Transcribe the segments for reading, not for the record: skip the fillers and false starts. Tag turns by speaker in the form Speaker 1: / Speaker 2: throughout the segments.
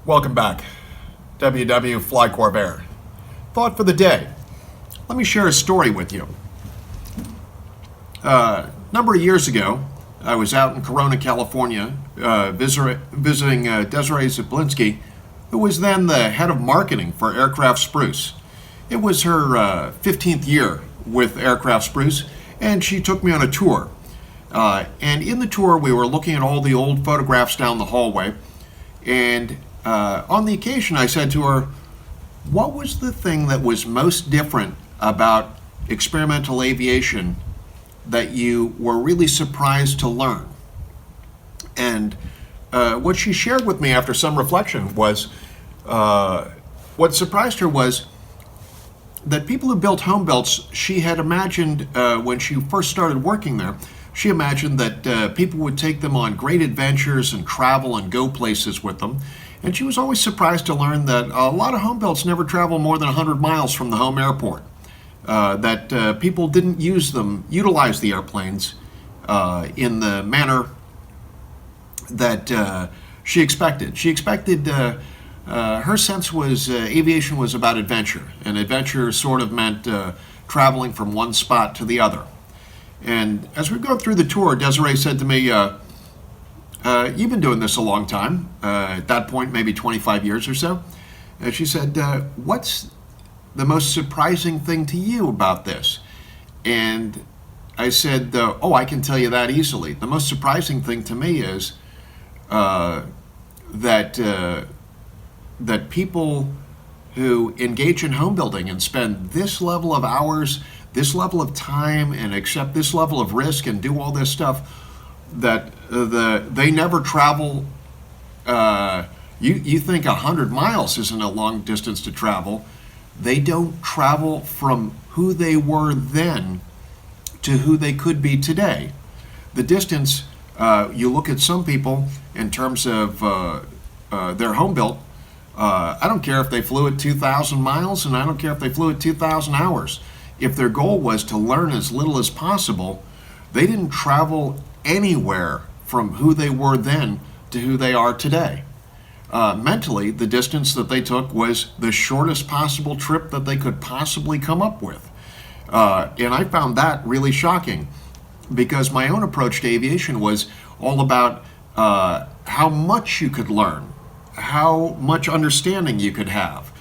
Speaker 1: Welcome back. Flycorvair. Thought for the day. Let me share a story with you. A number of years ago, I was out in Corona, California, visiting Desiree Zablinsky, who was then the head of marketing for Aircraft Spruce. It was her 15th year with Aircraft Spruce, and she took me on a tour. And in the tour, we were looking at all the old photographs down the hallway, and on the occasion, I said to her, what was the thing that was most different about experimental aviation that you were really surprised to learn? And what she shared with me after some reflection was, what surprised her was that people who built home builts, she had imagined when she first started working there, she imagined that people would take them on great adventures and travel and go places with them. And she was always surprised to learn that a lot of home builts never travel more than 100 miles from the home airport. That people didn't utilize the airplanes in the manner that she expected. She expected, her sense was aviation was about adventure, and adventure sort of meant traveling from one spot to the other. And as we go through the tour, Desiree said to me, you've been doing this a long time, at that point maybe 25 years or so. And she said, what's the most surprising thing to you about this? And I said, oh, I can tell you that easily. The most surprising thing to me is that people who engage in home building and spend this level of hours, this level of time, and accept this level of risk and do all this stuff, that they never travel. You think 100 miles isn't a long distance to travel. They don't travel from who they were then to who they could be today. The distance, you look at some people in terms of their home built, I don't care if they flew at 2,000 miles, and I don't care if they flew at 2,000 hours. If their goal was to learn as little as possible, they didn't travel anywhere from who they were then to who they are today. Mentally, the distance that they took was the shortest possible trip that they could possibly come up with. And I found that really shocking, because my own approach to aviation was all about how much you could learn, how much understanding you could have.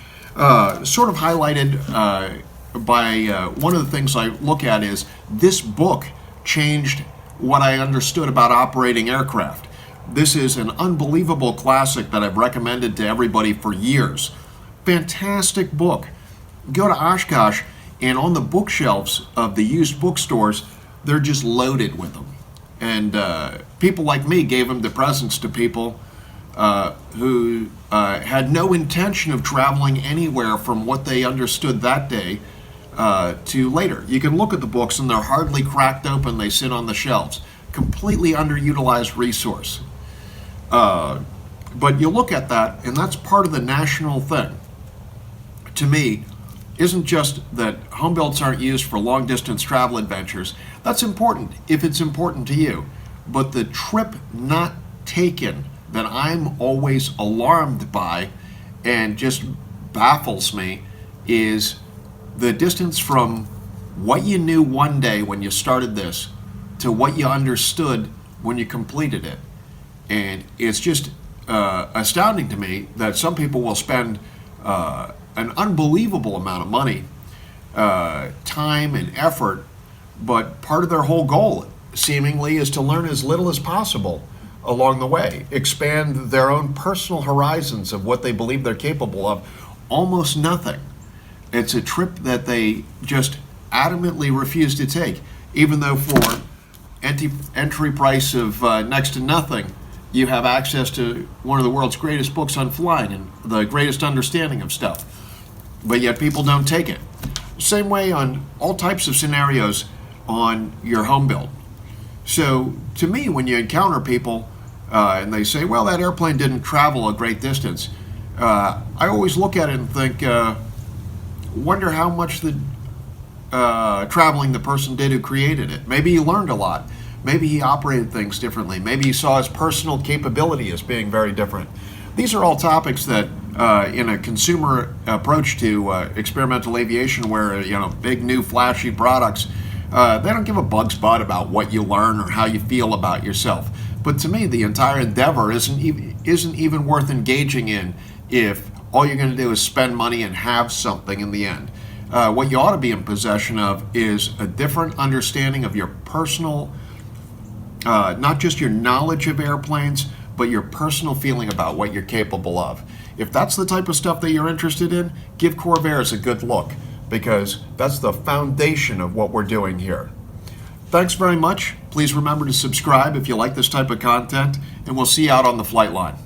Speaker 1: Sort of highlighted by one of the things I look at is this book changed what I understood about operating aircraft. This is an unbelievable classic that I've recommended to everybody for years. Fantastic book. Go to Oshkosh, and on the bookshelves of the used bookstores, they're just loaded with them. And people like me gave them to presents to people who had no intention of traveling anywhere from what they understood that day to later. You can look at the books and they're hardly cracked open. They sit on the shelves. Completely underutilized resource. But you look at that, and that's part of the national thing. To me, isn't just that home builds aren't used for long distance travel adventures. That's important if it's important to you. But the trip not taken that I'm always alarmed by and just baffles me is the distance from what you knew one day when you started this to what you understood when you completed it. And it's just astounding to me that some people will spend an unbelievable amount of money, time and effort, but part of their whole goal seemingly is to learn as little as possible along the way, expand their own personal horizons of what they believe they're capable of. Almost nothing. It's a trip that they just adamantly refuse to take, even though for entry price of next to nothing, you have access to one of the world's greatest books on flying and the greatest understanding of stuff. But yet people don't take it. Same way on all types of scenarios on your home build. So to me, when you encounter people and they say, well, that airplane didn't travel a great distance, I always look at it and think, wonder how much the traveling the person did who created it. Maybe he learned a lot. Maybe he operated things differently. Maybe he saw his personal capability as being very different. These are all topics that, in a consumer approach to experimental aviation, where big new flashy products, they don't give a bug's butt about what you learn or how you feel about yourself. But to me, the entire endeavor isn't even worth engaging in if all you're going to do is spend money and have something in the end. What you ought to be in possession of is a different understanding of your personal, not just your knowledge of airplanes, but your personal feeling about what you're capable of. If that's the type of stuff that you're interested in, give Corvairs a good look, because that's the foundation of what we're doing here. Thanks very much. Please remember to subscribe if you like this type of content, and we'll see you out on the flight line.